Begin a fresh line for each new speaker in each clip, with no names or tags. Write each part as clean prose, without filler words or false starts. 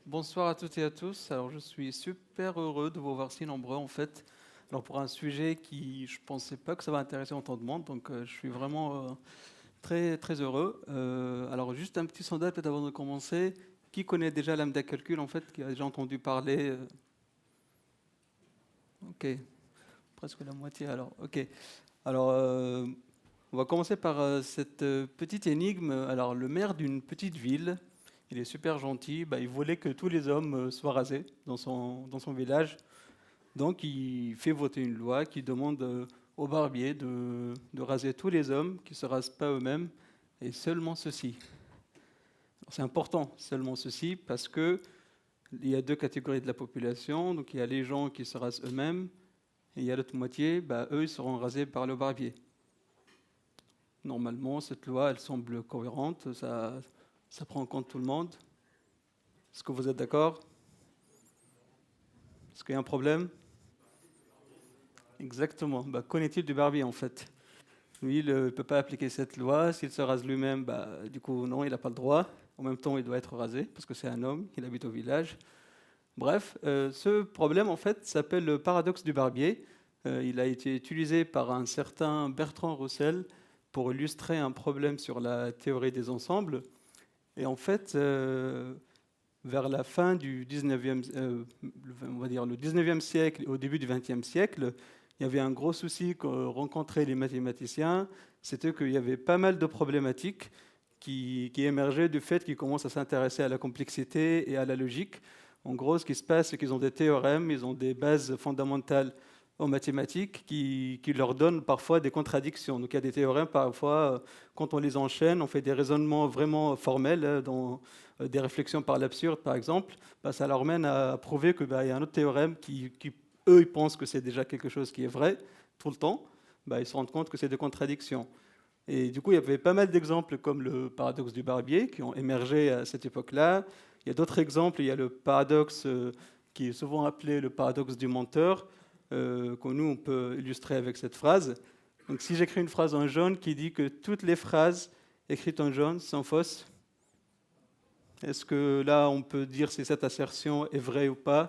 Bonsoir à toutes et à tous. Alors, je suis super heureux de vous voir si nombreux en fait. Alors, pour un sujet qui je pensais pas que ça va intéresser autant de monde, donc je suis vraiment très très heureux. Alors, juste un petit sondage peut-être avant de commencer. Qui connaît déjà lambda calcul en fait, qui a déjà entendu parler Ok, presque la moitié alors. Ok. Alors, on va commencer par cette petite énigme. Alors, le maire d'une petite ville, il est super gentil. Bah, il voulait que tous les hommes soient rasés dans son village. Donc, il fait voter une loi qui demande aux barbiers de raser tous les hommes qui ne se rasent pas eux-mêmes, et seulement ceux-ci. Alors, c'est important, seulement ceux-ci, parce que il y a deux catégories de la population. Donc, il y a les gens qui se rasent eux-mêmes, et il y a l'autre moitié, bah, eux, ils seront rasés par le barbier. Normalement, cette loi, elle semble cohérente, ça prend en compte tout le monde. Est-ce que vous êtes d'accord? Est-ce qu'il y a un problème? Exactement. Bah, qu'en est-il du barbier en fait? Lui, il ne peut pas appliquer cette loi. S'il se rase lui-même, bah, du coup, non, il n'a pas le droit. En même temps, il doit être rasé parce que c'est un homme, il habite au village. Bref, ce problème, en fait, s'appelle le paradoxe du barbier. Il a été utilisé par un certain Bertrand Russell pour illustrer un problème sur la théorie des ensembles. Et en fait, vers la fin du 19e, on va dire le 19e siècle et au début du 20e siècle, il y avait un gros souci que rencontraient les mathématiciens, c'était qu'il y avait pas mal de problématiques qui émergeaient du fait qu'ils commencent à s'intéresser à la complexité et à la logique. En gros, ce qui se passe, c'est qu'ils ont des théorèmes, ils ont des bases fondamentales en mathématiques qui leur donnent parfois des contradictions. Donc il y a des théorèmes, parfois, quand on les enchaîne, on fait des raisonnements vraiment formels, dans des réflexions par l'absurde, par exemple, bah, ça leur mène à prouver qu'il y a un autre théorème eux, ils pensent que c'est déjà quelque chose qui est vrai tout le temps. Bah, ils se rendent compte que c'est des contradictions. Et du coup, il y avait pas mal d'exemples comme le paradoxe du barbier qui ont émergé à cette époque-là. Il y a d'autres exemples. Il y a le paradoxe qui est souvent appelé le paradoxe du menteur, que nous, on peut illustrer avec cette phrase. Donc, si j'écris une phrase en jaune qui dit que toutes les phrases écrites en jaune sont fausses, est-ce que là, on peut dire si cette assertion est vraie ou pas?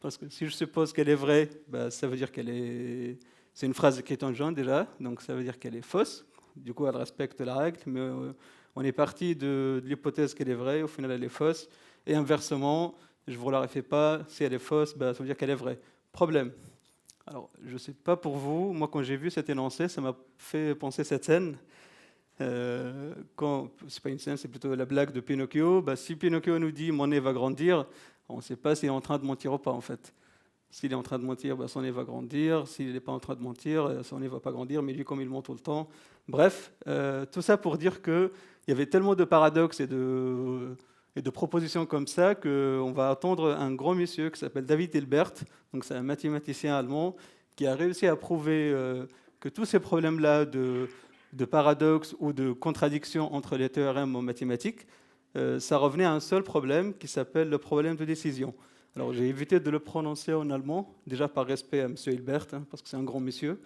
Parce que si je suppose qu'elle est vraie, bah, ça veut dire qu'elle est... C'est une phrase écrite en jaune déjà, donc ça veut dire qu'elle est fausse. Du coup, elle respecte la règle, mais on est parti de l'hypothèse qu'elle est vraie, au final elle est fausse. Et inversement, je ne vous la refais pas, si elle est fausse, bah, ça veut dire qu'elle est vraie. Problème. Alors, je ne sais pas pour vous, moi quand j'ai vu cet énoncé, ça m'a fait penser cette scène. C'est pas une scène, c'est plutôt la blague de Pinocchio. Bah, si Pinocchio nous dit mon nez va grandir, on ne sait pas s'il est en train de mentir ou pas en fait. S'il est en train de mentir, bah, son nez va grandir. S'il n'est pas en train de mentir, son nez va pas grandir. Mais lui, comme il ment tout le temps. Bref, tout ça pour dire qu'il y avait tellement de paradoxes et de propositions comme ça qu'on va attendre un grand monsieur qui s'appelle David Hilbert. Donc c'est un mathématicien allemand qui a réussi à prouver que tous ces problèmes-là de paradoxes ou de contradictions entre les théorèmes en mathématiques, ça revenait à un seul problème qui s'appelle le problème de décision. Alors j'ai évité de le prononcer en allemand, déjà par respect à M. Hilbert, parce que c'est un grand monsieur.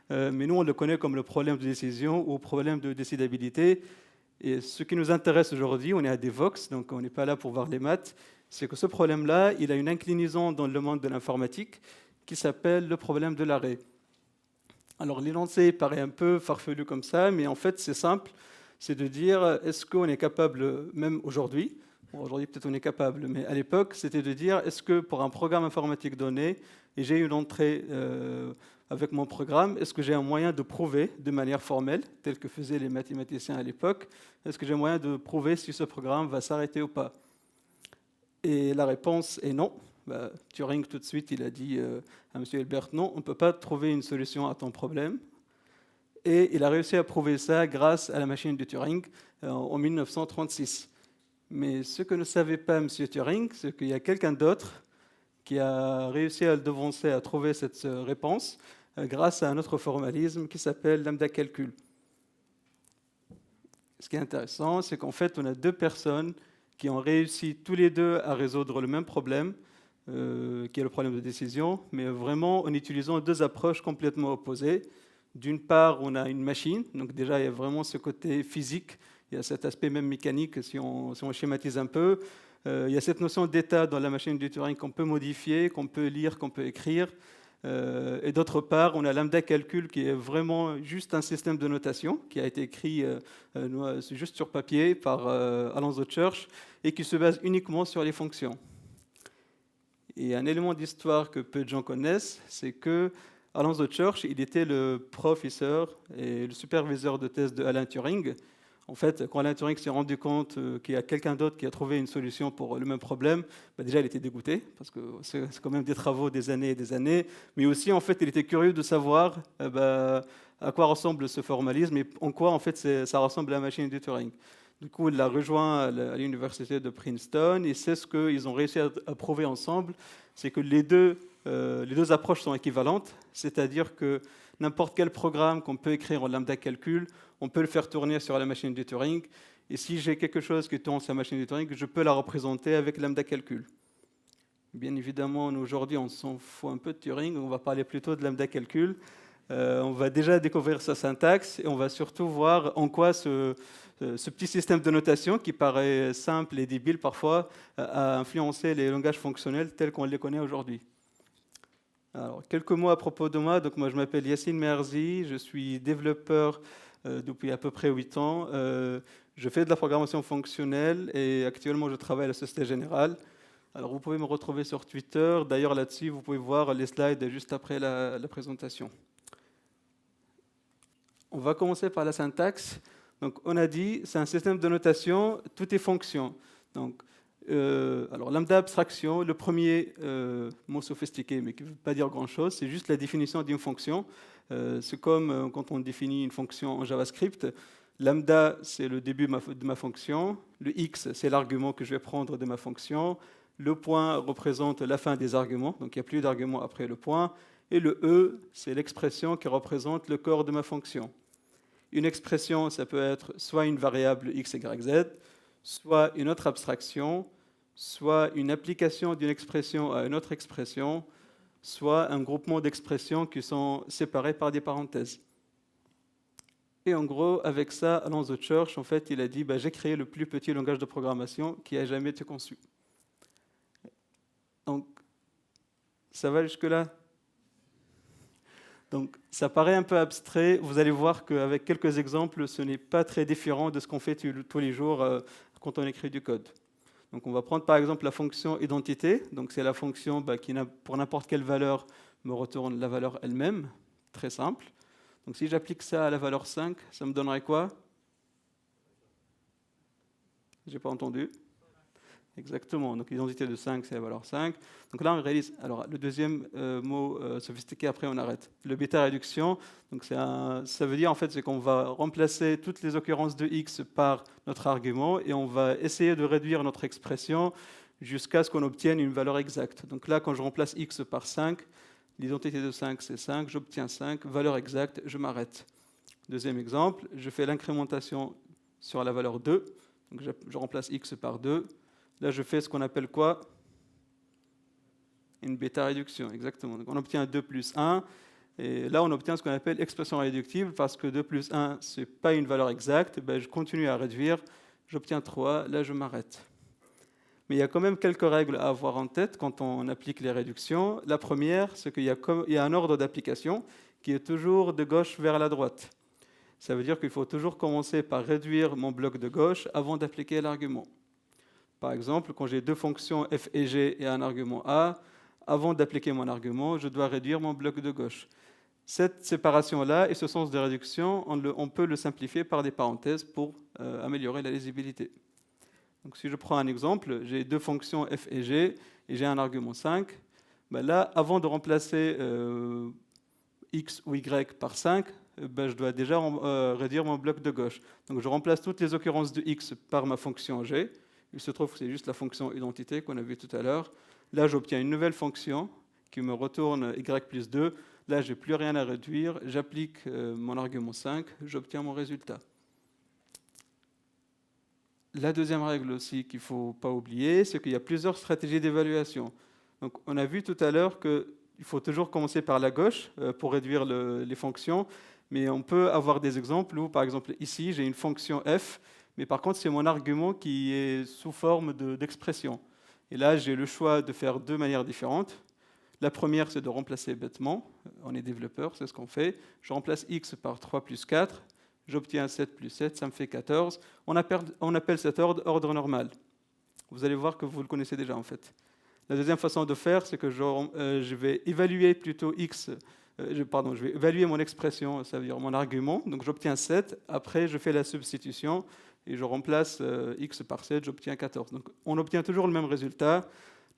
Mais nous, on le connaît comme le problème de décision ou problème de décidabilité. Et ce qui nous intéresse aujourd'hui, on est à Devox, donc on n'est pas là pour voir les maths, c'est que ce problème-là, il a une inclinaison dans le monde de l'informatique qui s'appelle le problème de l'arrêt. Alors l'énoncé paraît un peu farfelu comme ça, mais en fait c'est simple, c'est de dire est-ce qu'on est capable, même aujourd'hui, bon, aujourd'hui peut-être on est capable, mais à l'époque c'était de dire est-ce que pour un programme informatique donné, et j'ai une entrée avec mon programme, est-ce que j'ai un moyen de prouver de manière formelle, tel que faisaient les mathématiciens à l'époque, est-ce que j'ai un moyen de prouver si ce programme va s'arrêter ou pas? Et la réponse est non. Bah, Turing, tout de suite, il a dit à M. Hilbert, non, on ne peut pas trouver une solution à ton problème. Et il a réussi à prouver ça grâce à la machine de Turing en 1936. Mais ce que ne savait pas M. Turing, c'est qu'il y a quelqu'un d'autre qui a réussi à le devancer, à trouver cette réponse grâce à un autre formalisme qui s'appelle lambda calcul. Ce qui est intéressant, c'est qu'en fait, on a deux personnes qui ont réussi tous les deux à résoudre le même problème, qui est le problème de décision, mais vraiment en utilisant deux approches complètement opposées. D'une part, on a une machine, donc déjà il y a vraiment ce côté physique, il y a cet aspect même mécanique si on schématise un peu. Il y a cette notion d'état dans la machine de Turing qu'on peut modifier, qu'on peut lire, qu'on peut écrire. Et d'autre part, on a lambda calcul qui est vraiment juste un système de notation qui a été écrit juste sur papier par Alonzo Church et qui se base uniquement sur les fonctions. Et un élément d'histoire que peu de gens connaissent, c'est que Alonzo Church, il était le professeur et le superviseur de thèse de Alan Turing. En fait, quand Alan Turing s'est rendu compte qu'il y a quelqu'un d'autre qui a trouvé une solution pour le même problème, déjà il était dégoûté, parce que c'est quand même des travaux des années et des années, mais aussi en fait il était curieux de savoir à quoi ressemble ce formalisme et en quoi en fait ça ressemble à la machine de Turing. Du coup, il l'a rejoint à l'université de Princeton et c'est ce qu'ils ont réussi à prouver ensemble, c'est que les deux approches sont équivalentes, c'est-à-dire que n'importe quel programme qu'on peut écrire en lambda calcul, on peut le faire tourner sur la machine de Turing. Et si j'ai quelque chose qui tourne sur la machine de Turing, je peux la représenter avec lambda calcul. Bien évidemment, nous aujourd'hui, on s'en fout un peu de Turing, on va parler plutôt de lambda calcul. On va déjà découvrir sa syntaxe et on va surtout voir en quoi ce petit système de notation, qui paraît simple et débile parfois, a influencé les langages fonctionnels tels qu'on les connaît aujourd'hui. Alors, quelques mots à propos de moi. Donc, moi, je m'appelle Yassine Meherzi, je suis développeur depuis à peu près 8 ans. Je fais de la programmation fonctionnelle et actuellement, je travaille à la Société Générale. Alors, vous pouvez me retrouver sur Twitter. D'ailleurs, là-dessus, vous pouvez voir les slides juste après la présentation. On va commencer par la syntaxe. Donc, on a dit, c'est un système de notation, tout est fonction. Donc, alors, lambda abstraction, le premier mot sophistiqué, mais qui ne veut pas dire grand-chose, c'est juste la définition d'une fonction. C'est comme quand on définit une fonction en JavaScript. Lambda, c'est le début de ma fonction. Le x, c'est l'argument que je vais prendre de ma fonction. Le point représente la fin des arguments, donc il n'y a plus d'arguments après le point. Et le e, c'est l'expression qui représente le corps de ma fonction. Une expression, ça peut être soit une variable x, y, z, soit une autre abstraction, soit une application d'une expression à une autre expression, soit un groupement d'expressions qui sont séparées par des parenthèses. Et en gros, avec ça, Alonzo Church, en fait, il a dit j'ai créé le plus petit langage de programmation qui a jamais été conçu. Donc, ça va jusque-là? Donc, ça paraît un peu abstrait. Vous allez voir qu'avec quelques exemples, ce n'est pas très différent de ce qu'on fait tous les jours quand on écrit du code. Donc, on va prendre par exemple la fonction identité. Donc, c'est la fonction qui, pour n'importe quelle valeur, me retourne la valeur elle-même. Très simple. Donc, si j'applique ça à la valeur 5, ça me donnerait quoi? J'ai pas entendu. Exactement. Donc, l'identité de 5, c'est la valeur 5. Donc là, on réalise. Alors, le deuxième mot sophistiqué, après, on arrête. Le bêta réduction. Donc, ça veut dire, en fait, c'est qu'on va remplacer toutes les occurrences de x par notre argument et on va essayer de réduire notre expression jusqu'à ce qu'on obtienne une valeur exacte. Donc là, quand je remplace x par 5, l'identité de 5, c'est 5. J'obtiens 5. Valeur exacte, je m'arrête. Deuxième exemple, je fais l'incrémentation sur la valeur 2. Donc, je remplace x par 2. Là, je fais ce qu'on appelle quoi? Une bêta réduction, exactement. Donc, on obtient 2 plus 1. Et là, on obtient ce qu'on appelle expression réductible parce que 2 plus 1, ce n'est pas une valeur exacte. Je continue à réduire. J'obtiens 3. Là, je m'arrête. Mais il y a quand même quelques règles à avoir en tête quand on applique les réductions. La première, c'est qu'il y a un ordre d'application qui est toujours de gauche vers la droite. Ça veut dire qu'il faut toujours commencer par réduire mon bloc de gauche avant d'appliquer l'argument. Par exemple, quand j'ai deux fonctions f et g et un argument a, avant d'appliquer mon argument, je dois réduire mon bloc de gauche. Cette séparation-là et ce sens de réduction, on peut le simplifier par des parenthèses pour améliorer la lisibilité. Donc, si je prends un exemple, j'ai deux fonctions f et g et j'ai un argument 5. Là, avant de remplacer x ou y par 5, je dois déjà réduire mon bloc de gauche. Donc, je remplace toutes les occurrences de x par ma fonction g. Il se trouve que c'est juste la fonction identité qu'on a vue tout à l'heure. Là, j'obtiens une nouvelle fonction qui me retourne y plus 2. Là, je n'ai plus rien à réduire. J'applique mon argument 5. J'obtiens mon résultat. La deuxième règle aussi qu'il ne faut pas oublier, c'est qu'il y a plusieurs stratégies d'évaluation. Donc, on a vu tout à l'heure qu'il faut toujours commencer par la gauche pour réduire les fonctions. Mais on peut avoir des exemples où, par exemple, ici, j'ai une fonction f, Mais par contre, c'est mon argument qui est sous forme d'expression. Et là, j'ai le choix de faire deux manières différentes. La première, c'est de remplacer bêtement. On est développeur, c'est ce qu'on fait. Je remplace x par 3 plus 4. J'obtiens 7 plus 7, ça me fait 14. On appelle cet ordre normal. Vous allez voir que vous le connaissez déjà en fait. La deuxième façon de faire, c'est que je vais évaluer plutôt x. Je vais évaluer mon expression, ça veut dire mon argument. Donc j'obtiens 7. Après, je fais la substitution et je remplace x par 7, j'obtiens 14. Donc on obtient toujours le même résultat.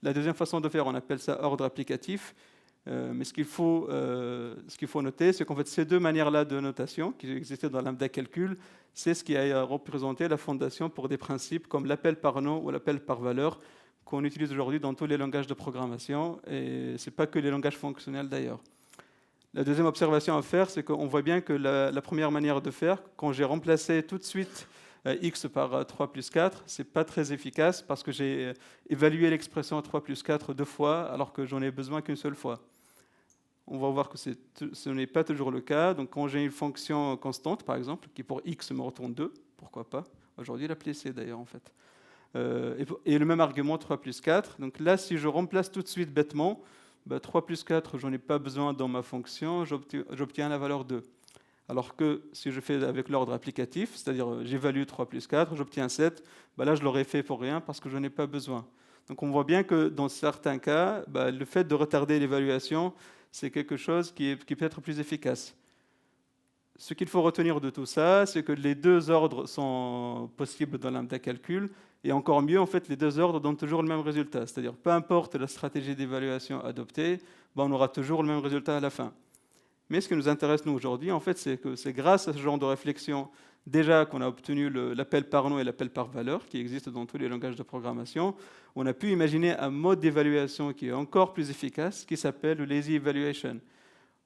La deuxième façon de faire, on appelle ça ordre applicatif. Mais ce qu'il faut noter, c'est qu'en fait, ces deux manières-là de notation qui existaient dans lambda calcul, c'est ce qui a représenté la fondation pour des principes comme l'appel par nom ou l'appel par valeur qu'on utilise aujourd'hui dans tous les langages de programmation. Et ce n'est pas que les langages fonctionnels d'ailleurs. La deuxième observation à faire, c'est qu'on voit bien que la première manière de faire, quand j'ai remplacé tout de suite x par 3 plus 4, ce n'est pas très efficace parce que j'ai évalué l'expression 3 plus 4 deux fois alors que j'en ai besoin qu'une seule fois. On va voir que ce n'est pas toujours le cas. Donc quand j'ai une fonction constante, par exemple, qui pour x me retourne 2, pourquoi pas. Aujourd'hui, l'appelée c d'ailleurs en fait. Et le même argument 3 plus 4. Donc là, si je remplace tout de suite bêtement, 3 plus 4, j'en ai pas besoin dans ma fonction, j'obtiens la valeur 2. Alors que si je fais avec l'ordre applicatif, c'est-à-dire j'évalue 3 plus 4, j'obtiens 7, là je l'aurais fait pour rien parce que je n'en ai pas besoin. Donc on voit bien que dans certains cas, le fait de retarder l'évaluation, c'est quelque chose qui peut être plus efficace. Ce qu'il faut retenir de tout ça, c'est que les deux ordres sont possibles dans lambda calcul, et encore mieux, en fait, les deux ordres donnent toujours le même résultat. C'est-à-dire, peu importe la stratégie d'évaluation adoptée, on aura toujours le même résultat à la fin. Mais ce qui nous intéresse, nous, aujourd'hui, en fait, c'est que c'est grâce à ce genre de réflexion, déjà qu'on a obtenu l'appel par nom et l'appel par valeur, qui existent dans tous les langages de programmation, on a pu imaginer un mode d'évaluation qui est encore plus efficace, qui s'appelle le lazy evaluation.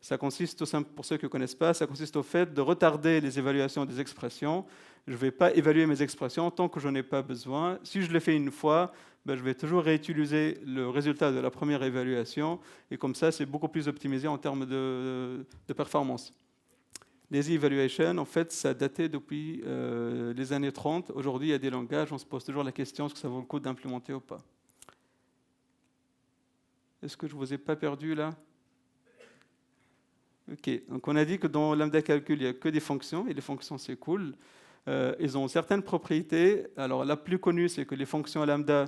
Ça consiste, pour ceux qui ne connaissent pas, ça consiste au fait de retarder les évaluations des expressions. Je ne vais pas évaluer mes expressions tant que je n'en ai pas besoin. Si je le fais une fois, je vais toujours réutiliser le résultat de la première évaluation. Et comme ça, c'est beaucoup plus optimisé en termes de performance. Les evaluations, en fait, ça a daté depuis les années 30. Aujourd'hui, il y a des langages, on se pose toujours la question est-ce que ça vaut le coup d'implémenter ou pas. Est-ce que je ne vous ai pas perdu là ? Ok, donc on a dit que dans lambda calcul, il n'y a que des fonctions, et les fonctions, c'est cool. Ils ont certaines propriétés. Alors la plus connue, c'est que les fonctions lambda,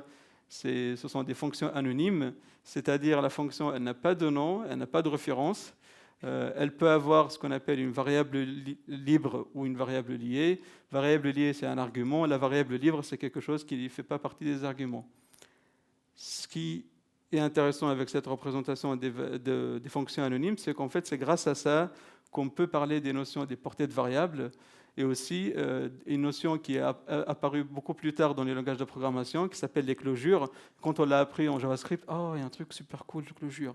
ce sont des fonctions anonymes, c'est-à-dire la fonction, elle n'a pas de nom, elle n'a pas de référence. Elle peut avoir ce qu'on appelle une variable libre ou une variable liée. Variable liée, c'est un argument. La variable libre, c'est quelque chose qui ne fait pas partie des arguments. Ce qui est intéressant avec cette représentation des fonctions anonymes, c'est qu'en fait, c'est grâce à ça qu'on peut parler des notions des portées de variables et aussi une notion qui est apparue beaucoup plus tard dans les langages de programmation qui s'appelle les closures. Quand on l'a appris en JavaScript, il y a un truc super cool, de closure.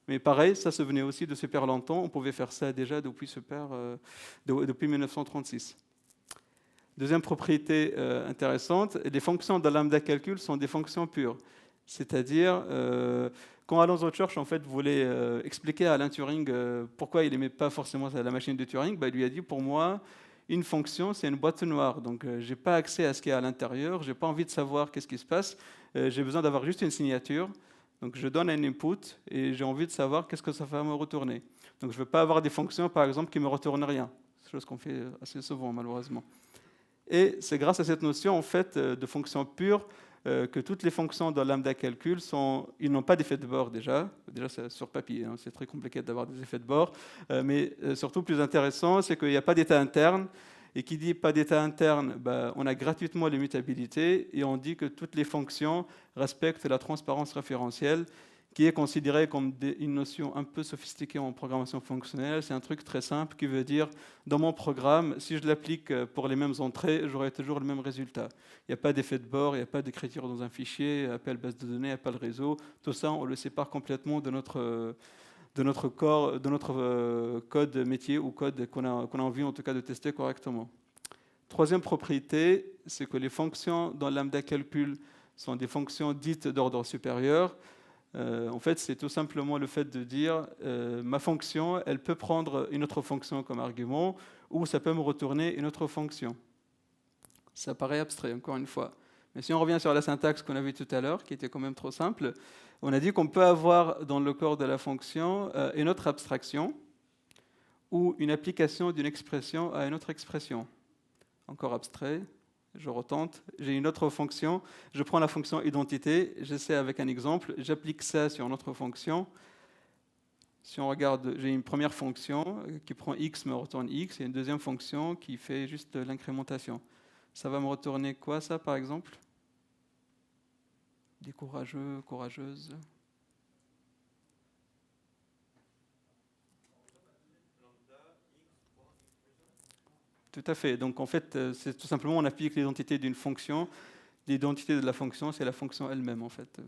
Mais pareil, ça se venait aussi de super longtemps. On pouvait faire ça déjà depuis 1936. Deuxième propriété intéressante, les fonctions de lambda calcul sont des fonctions pures. C'est-à-dire, quand Alonzo Church en fait, voulait expliquer à Alan Turing pourquoi il n'aimait pas forcément la machine de Turing, il lui a dit, pour moi, une fonction, c'est une boîte noire. Donc, je n'ai pas accès à ce qu'il y a à l'intérieur, je n'ai pas envie de savoir qu'est-ce qui se passe, j'ai besoin d'avoir juste une signature. Donc, je donne un input et j'ai envie de savoir qu'est-ce que ça va me retourner. Donc, je ne veux pas avoir des fonctions, par exemple, qui ne me retournent rien. C'est chose qu'on fait assez souvent, malheureusement. Et c'est grâce à cette notion, en fait, de fonction pure, que toutes les fonctions de lambda calcul ils n'ont pas d'effet de bord déjà. Déjà, c'est sur papier, c'est très compliqué d'avoir des effets de bord. Mais surtout, plus intéressant, c'est qu'il n'y a pas d'état interne. Et qui dit pas d'état interne, on a gratuitement l'immutabilité et on dit que toutes les fonctions respectent la transparence référentielle, qui est considérée comme une notion un peu sophistiquée en programmation fonctionnelle. C'est un truc très simple qui veut dire, dans mon programme, si je l'applique pour les mêmes entrées, j'aurai toujours le même résultat. Il n'y a pas d'effet de bord, il n'y a pas d'écriture dans un fichier, appel base de données, appel réseau. Tout ça, on le sépare complètement de notre code métier ou code qu'on a envie en tout cas de tester correctement. Troisième propriété, c'est que les fonctions dans lambda calcul sont des fonctions dites d'ordre supérieur. En fait, c'est tout simplement le fait de dire ma fonction, elle peut prendre une autre fonction comme argument ou ça peut me retourner une autre fonction. Ça paraît abstrait, encore une fois. Mais si on revient sur la syntaxe qu'on a vue tout à l'heure, qui était quand même trop simple, on a dit qu'on peut avoir dans le corps de la fonction une autre abstraction ou une application d'une expression à une autre expression. Encore abstrait, je retente, j'ai une autre fonction, je prends la fonction identité, j'essaie avec un exemple, j'applique ça sur une autre fonction. Si on regarde, j'ai une première fonction qui prend x, me retourne x, et une deuxième fonction qui fait juste l'incrémentation. Ça va me retourner quoi, ça, par exemple? Des courageux, courageuses. Tout à fait. Donc, en fait, c'est tout simplement, on applique l'identité d'une fonction. L'identité de la fonction, c'est la fonction elle-même, en fait.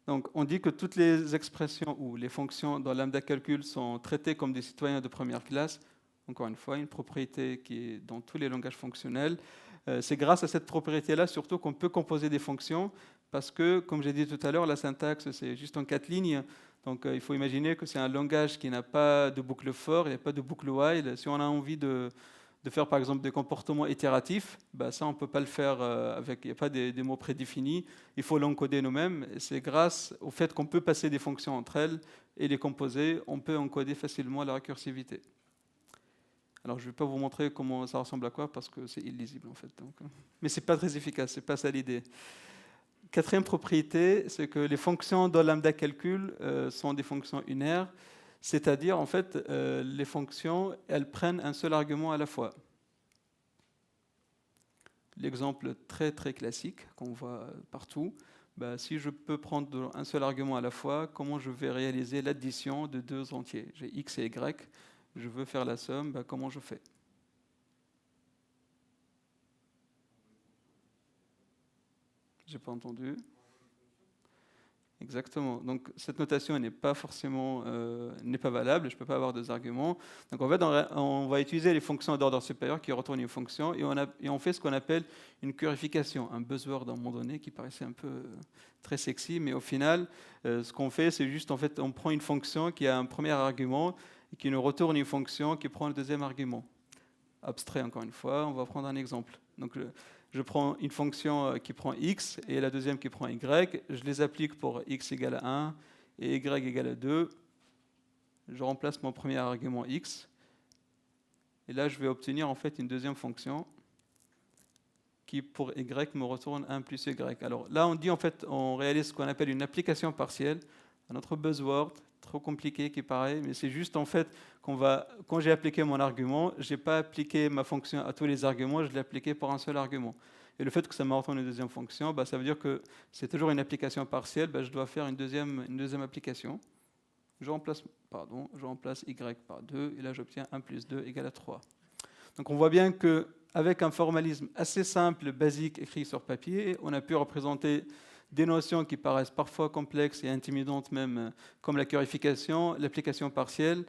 Donc, on dit que toutes les expressions ou les fonctions dans lambda calcul sont traitées comme des citoyens de première classe. Encore une fois, une propriété qui est dans tous les langages fonctionnels. C'est grâce à cette propriété-là, surtout, qu'on peut composer des fonctions, parce que, comme j'ai dit tout à l'heure, la syntaxe, c'est juste en 4 lignes. Donc, il faut imaginer que c'est un langage qui n'a pas de boucle for, il n'y a pas de boucle while. Si on a envie de faire, par exemple, des comportements itératifs, bah, ça, on ne peut pas le faire avec, il n'y a pas des mots prédéfinis. Il faut l'encoder nous-mêmes. Et c'est grâce au fait qu'on peut passer des fonctions entre elles et les composer, on peut encoder facilement la récursivité. Alors, je ne vais pas vous montrer comment ça ressemble à quoi, parce que c'est illisible, en fait. Donc, mais ce n'est pas très efficace, ce n'est pas ça l'idée. Quatrième propriété, c'est que les fonctions dans lambda calcul sont des fonctions unaires, c'est-à-dire, en fait, les fonctions, elles prennent un seul argument à la fois. L'exemple très très classique qu'on voit partout, bah, si je peux prendre un seul argument à la fois, comment je vais réaliser l'addition de deux entiers? J'ai x et y, je veux faire la somme, bah, comment je fais? J'ai pas entendu. Exactement. Donc cette notation n'est pas forcément n'est pas valable. Je ne peux pas avoir deux arguments. Donc en fait, on va utiliser les fonctions d'ordre supérieur qui retournent une fonction et on fait ce qu'on appelle une purification, un buzzword à un moment donné qui paraissait un peu très sexy, mais au final, ce qu'on fait, c'est juste en fait, on prend une fonction qui a un premier argument et qui nous retourne une fonction qui prend le deuxième argument. Abstrait encore une fois. On va prendre un exemple. Donc je prends une fonction qui prend x et la deuxième qui prend y, je les applique pour x égale à 1 et y égale à 2. Je remplace mon premier argument x et là je vais obtenir en fait une deuxième fonction qui pour y me retourne 1 plus y. Alors là on dit en fait, on réalise ce qu'on appelle une application partielle, un autre buzzword trop compliqué qui paraît, mais c'est juste en fait quand j'ai appliqué mon argument, je n'ai pas appliqué ma fonction à tous les arguments, je l'ai appliqué pour un seul argument. Et le fait que ça me retourne une deuxième fonction, bah, ça veut dire que c'est toujours une application partielle, bah, je dois faire une deuxième application. Je remplace y par 2, et là j'obtiens 1 plus 2 égale à 3. Donc on voit bien qu'avec un formalisme assez simple, basique, écrit sur papier, on a pu représenter des notions qui paraissent parfois complexes et intimidantes même, comme la purification, l'application partielle.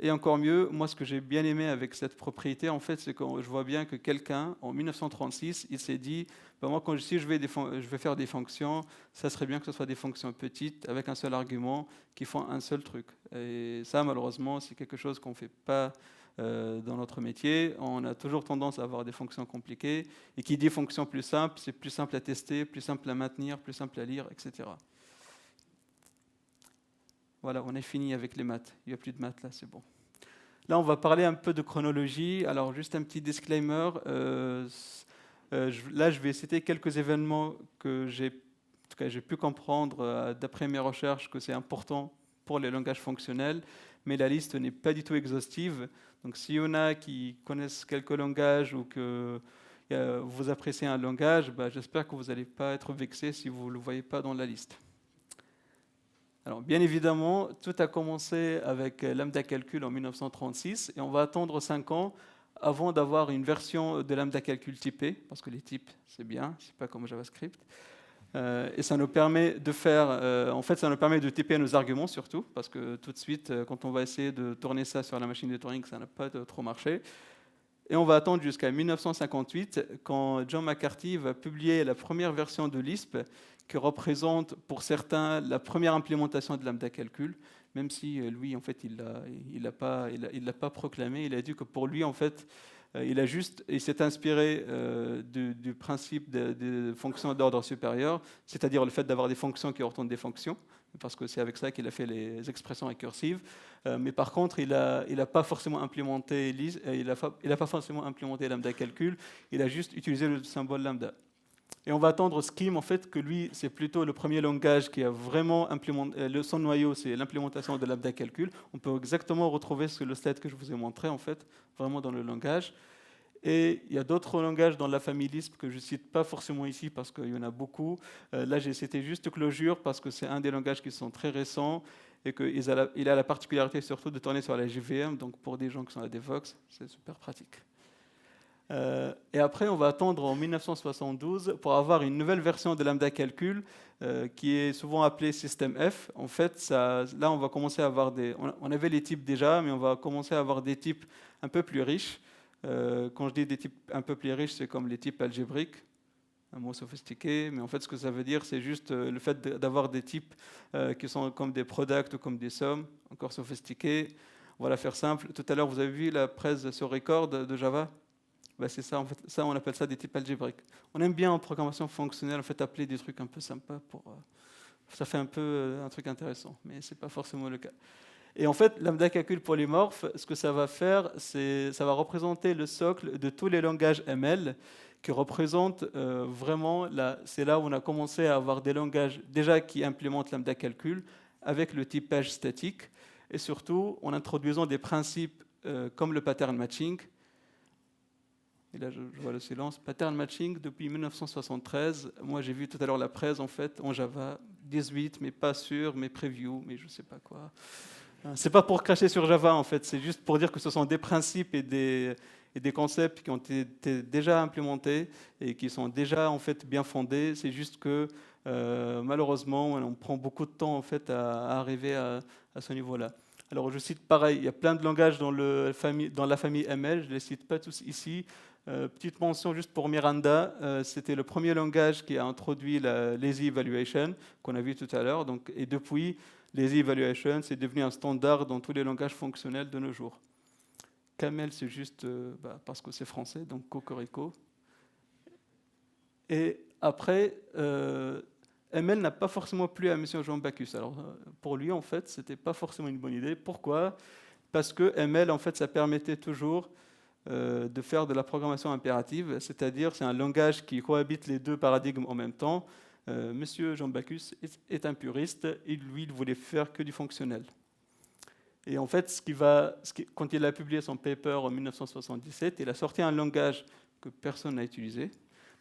Et encore mieux, moi ce que j'ai bien aimé avec cette propriété, en fait, c'est que je vois bien que quelqu'un, en 1936, il s'est dit, ben moi si je vais faire des fonctions, ça serait bien que ce soit des fonctions petites, avec un seul argument, qui font un seul truc. Et ça, malheureusement, c'est quelque chose qu'on ne fait pas dans notre métier. On a toujours tendance à avoir des fonctions compliquées. Et qui dit fonction plus simple, c'est plus simple à tester, plus simple à maintenir, plus simple à lire, etc. Voilà, on est fini avec les maths. Il n'y a plus de maths là, c'est bon. Là, on va parler un peu de chronologie. Alors, juste un petit disclaimer. Là, je vais citer quelques événements que j'ai pu comprendre d'après mes recherches que c'est important pour les langages fonctionnels, mais la liste n'est pas du tout exhaustive. Donc, s'il y en a qui connaissent quelques langages ou que vous appréciez un langage, bah, j'espère que vous n'allez pas être vexés si vous ne le voyez pas dans la liste. Alors, bien évidemment, tout a commencé avec lambda calcul en 1936 et on va attendre 5 ans avant d'avoir une version de lambda calcul typée, parce que les types, c'est bien, c'est pas comme JavaScript. Et ça nous permet de faire, ça nous permet de typer nos arguments surtout, parce que tout de suite, quand on va essayer de tourner ça sur la machine de Turing, ça n'a pas trop marché. Et on va attendre jusqu'à 1958, quand John McCarthy va publier la première version de Lisp, qui représente pour certains la première implémentation de lambda calcul, même si lui, en fait, il l'a pas proclamé. Il a dit que pour lui, en fait, Il s'est inspiré du principe des fonctions d'ordre supérieur, c'est-à-dire le fait d'avoir des fonctions qui retournent des fonctions, parce que c'est avec ça qu'il a fait les expressions récursives. Mais par contre, il a pas forcément implémenté il a pas forcément implémenté lambda calcul. Il a juste utilisé le symbole lambda. Et on va attendre Scheme, en fait, que lui, c'est plutôt le premier langage qui a vraiment implémenté. Son noyau, c'est l'implémentation de lambda calcul. On peut exactement retrouver le slide que je vous ai montré, en fait, vraiment dans le langage. Et il y a d'autres langages dans la famille Lisp que je ne cite pas forcément ici parce qu'il y en a beaucoup. Là, j'ai cité juste Clojure parce que c'est un des langages qui sont très récents et qu'il a la particularité surtout de tourner sur la JVM. Donc, pour des gens qui sont à Devox, c'est super pratique. Et après, on va attendre en 1972 pour avoir une nouvelle version de lambda calcul qui est souvent appelée système F. En fait, là, on va commencer à avoir on avait les types déjà, mais on va commencer à avoir des types un peu plus riches. Quand je dis des types un peu plus riches, c'est comme les types algébriques, un mot sophistiqué, mais en fait, ce que ça veut dire, c'est juste le fait d'avoir des types qui sont comme des products ou comme des sommes, encore sophistiqués. On va la faire simple. Tout à l'heure, vous avez vu la presse sur record de Java. Ben c'est ça, en fait, ça, on appelle ça des types algébriques. On aime bien en programmation fonctionnelle, en fait, appeler des trucs un peu sympas ça fait un peu un truc intéressant, mais c'est pas forcément le cas. Et en fait, lambda calcul polymorphe, ce que ça va faire, ça va représenter le socle de tous les langages ML qui représentent vraiment, c'est là où on a commencé à avoir des langages déjà qui implémentent lambda calcul avec le typage statique et surtout en introduisant des principes comme le pattern matching. Et là, je vois le silence. Pattern matching depuis 1973. Moi, j'ai vu tout à l'heure la presse, en fait, en Java 18, mais pas sûr, mais preview, mais je ne sais pas quoi. C'est pas pour cracher sur Java, en fait. C'est juste pour dire que ce sont des principes et des concepts qui ont été déjà implémentés et qui sont déjà, en fait, bien fondés. C'est juste que, malheureusement, on prend beaucoup de temps, en fait, à arriver à ce niveau-là. Alors, je cite pareil, il y a plein de langages dans la famille ML, je ne les cite pas tous ici. Petite mention juste pour Miranda, c'était le premier langage qui a introduit la lazy evaluation qu'on a vu tout à l'heure. Et depuis, lazy evaluation, c'est devenu un standard dans tous les langages fonctionnels de nos jours. Camel, c'est juste parce que c'est français, donc Cocorico. Et après, ML n'a pas forcément plu à M. Jean Bacchus. Alors, pour lui, en fait, ce n'était pas forcément une bonne idée. Pourquoi ? Parce que ML, en fait, ça permettait toujours de faire de la programmation impérative, c'est-à-dire c'est un langage qui cohabite les deux paradigmes en même temps. Monsieur Jean Bacchus est un puriste et lui, il voulait faire que du fonctionnel. Et en fait, quand il a publié son paper en 1977, il a sorti un langage que personne n'a utilisé.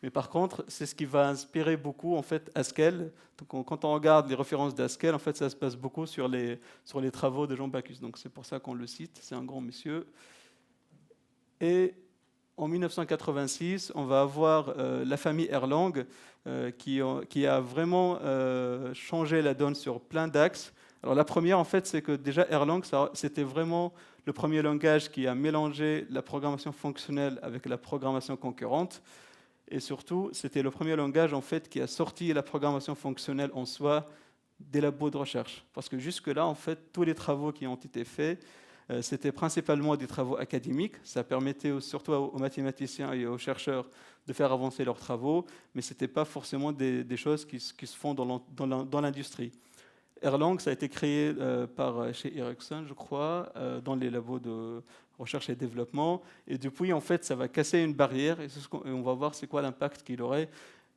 Mais par contre, c'est ce qui va inspirer beaucoup en fait Haskell. Donc, quand on regarde les références d'Haskell, en fait, ça se passe beaucoup sur les travaux de Jean Bacchus. Donc c'est pour ça qu'on le cite. C'est un grand monsieur. Et en 1986, on va avoir la famille Erlang qui a vraiment changé la donne sur plein d'axes. Alors la première, en fait, c'est que déjà Erlang, c'était vraiment le premier langage qui a mélangé la programmation fonctionnelle avec la programmation concurrente. Et surtout, c'était le premier langage, en fait, qui a sorti la programmation fonctionnelle en soi des labos de recherche. Parce que jusque-là, en fait, tous les travaux qui ont été faits, c'était principalement des travaux académiques. Ça permettait surtout aux mathématiciens et aux chercheurs de faire avancer leurs travaux, mais ce n'était pas forcément des choses qui se font dans l'industrie. Erlang, ça a été créé chez Ericsson, je crois, dans les labos de recherche et développement. Et depuis, en fait, ça va casser une barrière et on va voir c'est quoi l'impact qu'il aurait.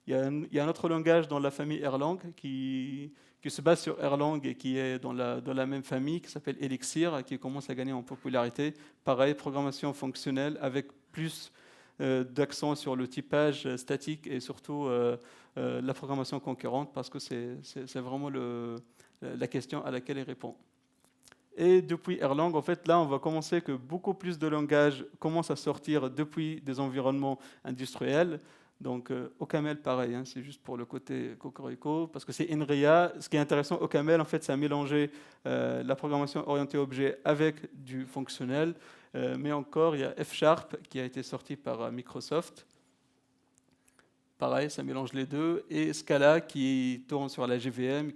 Il y a un autre langage dans la famille Erlang qui se base sur Erlang et qui est dans la même famille, qui s'appelle Elixir, qui commence à gagner en popularité. Pareil, programmation fonctionnelle avec plus d'accent sur le typage statique et surtout la programmation concurrente, parce que c'est vraiment la question à laquelle il répond. Et depuis Erlang, en fait, là, on va commencer que beaucoup plus de langages commencent à sortir depuis des environnements industriels. Donc, OCaml, pareil, hein, c'est juste pour le côté Cocorico, parce que c'est INRIA. Ce qui est intéressant, OCaml, en fait, ça a mélangé la programmation orientée objet avec du fonctionnel. Mais encore, il y a F# qui a été sorti par Microsoft. Pareil, ça mélange les deux. Et Scala qui tourne sur la JVM,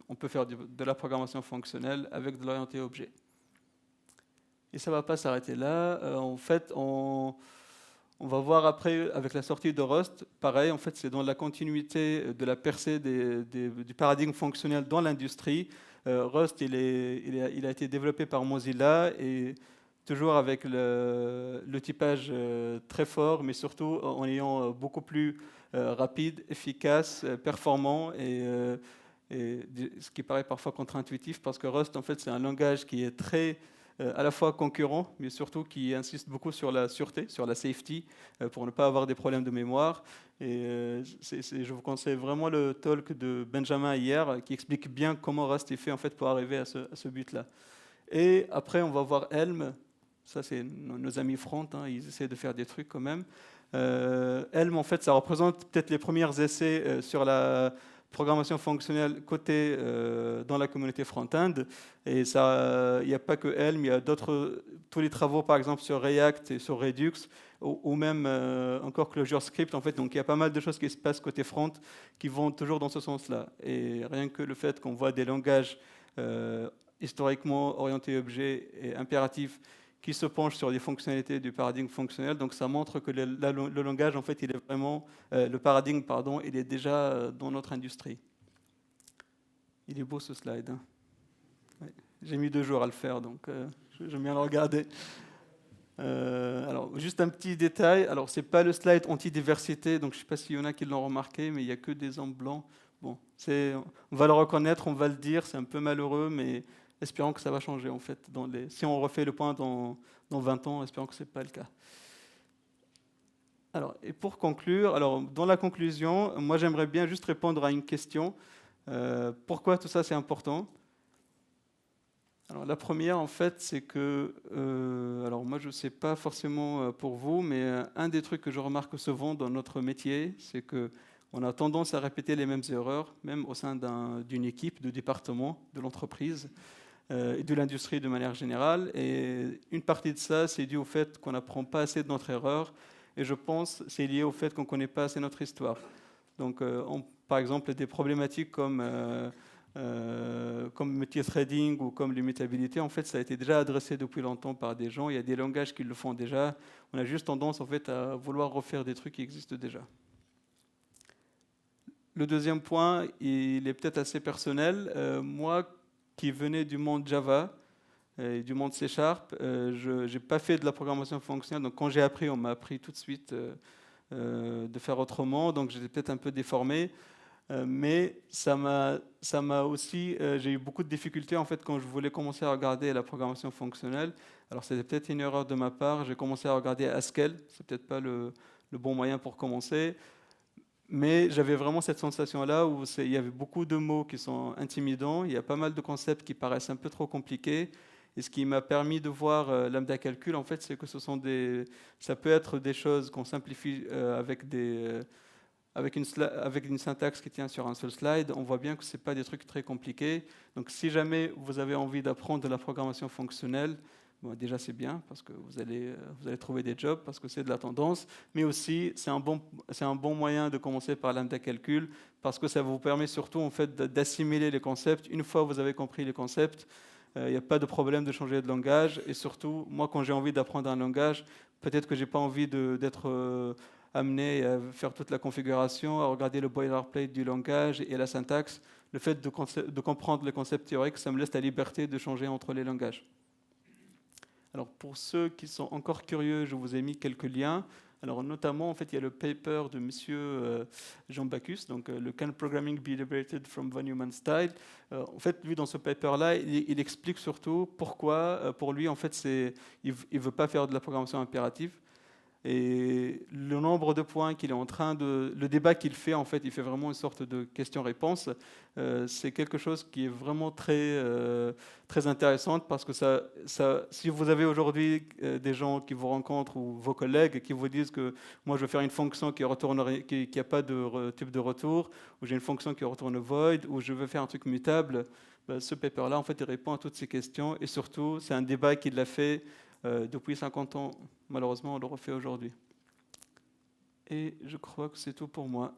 on peut faire de la programmation fonctionnelle avec de l'orienté objet. Et ça ne va pas s'arrêter là. En fait, on va voir après, avec la sortie de Rust, pareil, en fait, c'est dans la continuité de la percée du paradigme fonctionnel dans l'industrie. Rust, il a été développé par Mozilla et toujours avec le typage très fort, mais surtout en ayant beaucoup plus rapide, efficace, performant ce qui paraît parfois contre-intuitif parce que Rust, en fait, c'est un langage qui est très à la fois concurrent, mais surtout qui insiste beaucoup sur la sûreté, sur la safety, pour ne pas avoir des problèmes de mémoire. Et je vous conseille vraiment le talk de Benjamin hier, qui explique bien comment Rust est fait en fait pour arriver à ce but-là. Et après, on va voir Helm. Ça, c'est nos amis front, hein, ils essaient de faire des trucs quand même. Helm, en fait, ça représente peut-être les premiers essais sur la programmation fonctionnelle côté dans la communauté front-end. Et ça, il n'y a pas que Helm, il y a d'autres, tous les travaux par exemple sur React et sur Redux, ou même encore Clojure Script. En fait, donc il y a pas mal de choses qui se passent côté front qui vont toujours dans ce sens-là. Et rien que le fait qu'on voit des langages historiquement orientés objets et impératifs qui se penchent sur les fonctionnalités du paradigme fonctionnel. Donc ça montre que le langage, en fait, il est vraiment, le paradigme, pardon, il est déjà dans notre industrie. Il est beau ce slide. Hein. Ouais. J'ai mis 2 jours à le faire, donc j'aime bien le regarder. Alors, juste un petit détail. Alors, c'est pas le slide anti-diversité, donc je ne sais pas s'il y en a qui l'ont remarqué, mais il n'y a que des hommes blancs. Bon, on va le reconnaître, on va le dire, c'est un peu malheureux, mais espérons que ça va changer en fait. Si on refait le point dans 20 ans, espérons que ce n'est pas le cas. Alors, et pour conclure, alors, dans la conclusion, moi j'aimerais bien juste répondre à une question. Pourquoi tout ça c'est important ? Alors, la première, en fait, c'est que, alors moi je ne sais pas forcément pour vous, mais un des trucs que je remarque souvent dans notre métier, c'est qu'on a tendance à répéter les mêmes erreurs, même au sein d'une équipe, de département, de l'entreprise. Et de l'industrie de manière générale. Et une partie de ça, c'est dû au fait qu'on n'apprend pas assez de notre erreur. Et je pense que c'est lié au fait qu'on ne connaît pas assez notre histoire. Donc, par exemple, des problématiques comme multithreading ou comme l'immutabilité, en fait, ça a été déjà adressé depuis longtemps par des gens. Il y a des langages qui le font déjà. On a juste tendance, en fait, à vouloir refaire des trucs qui existent déjà. Le deuxième point, il est peut-être assez personnel. Moi, qui venait du monde Java et du monde C#, je n'ai pas fait de la programmation fonctionnelle. Donc quand j'ai appris, on m'a appris tout de suite de faire autrement. Donc j'étais peut-être un peu déformé. Mais ça m'a aussi... j'ai eu beaucoup de difficultés en fait quand je voulais commencer à regarder la programmation fonctionnelle. Alors c'était peut-être une erreur de ma part. J'ai commencé à regarder Haskell. C'est peut-être pas le bon moyen pour commencer. Mais j'avais vraiment cette sensation-là où il y avait beaucoup de mots qui sont intimidants, il y a pas mal de concepts qui paraissent un peu trop compliqués. Et ce qui m'a permis de voir lambda calcul, en fait, c'est que ça peut être des choses qu'on simplifie avec une syntaxe qui tient sur un seul slide. On voit bien que ce n'est pas des trucs très compliqués. Donc si jamais vous avez envie d'apprendre de la programmation fonctionnelle, bon, déjà c'est bien parce que vous allez trouver des jobs parce que c'est de la tendance, mais aussi c'est un bon moyen de commencer par lambda calcul parce que ça vous permet surtout en fait d'assimiler les concepts. Une fois que vous avez compris les concepts, il n'y a pas de problème de changer de langage. Et surtout, moi quand j'ai envie d'apprendre un langage, peut-être que j'ai pas envie d'être amené à faire toute la configuration, à regarder le boilerplate du langage et la syntaxe. Le fait de comprendre les concepts théoriques, ça me laisse la liberté de changer entre les langages. Alors pour ceux qui sont encore curieux, je vous ai mis quelques liens. Alors notamment, en fait, il y a le paper de Monsieur Jean Bacchus, donc le Can Programming Be Liberated from von Neumann Style. En fait, lui, dans ce paper-là, il explique surtout pourquoi, pour lui, en fait, il ne veut pas faire de la programmation impérative. Et le nombre de points qu'il est en train le débat qu'il fait, en fait, il fait vraiment une sorte de question-réponse. C'est quelque chose qui est vraiment très intéressant parce que si vous avez aujourd'hui des gens qui vous rencontrent ou vos collègues qui vous disent que moi je veux faire une fonction qui n'a pas de type de retour, ou j'ai une fonction qui retourne void, ou je veux faire un truc mutable, ce paper-là, en fait, il répond à toutes ces questions. Et surtout, c'est un débat qu'il a fait depuis 50 ans. Malheureusement, on le refait aujourd'hui. Et je crois que c'est tout pour moi.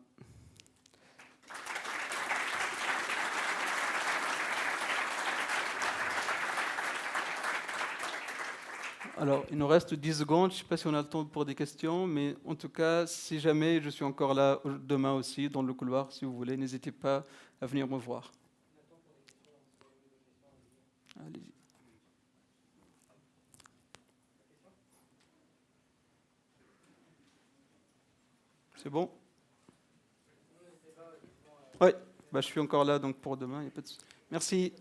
Alors, il nous reste 10 secondes. Je ne sais pas si on a le temps pour des questions, mais en tout cas, si jamais je suis encore là demain aussi, dans le couloir, si vous voulez, n'hésitez pas à venir me voir. Allez-y. C'est bon? Oui, bah, je suis encore là donc pour demain. Y a pas de... Merci.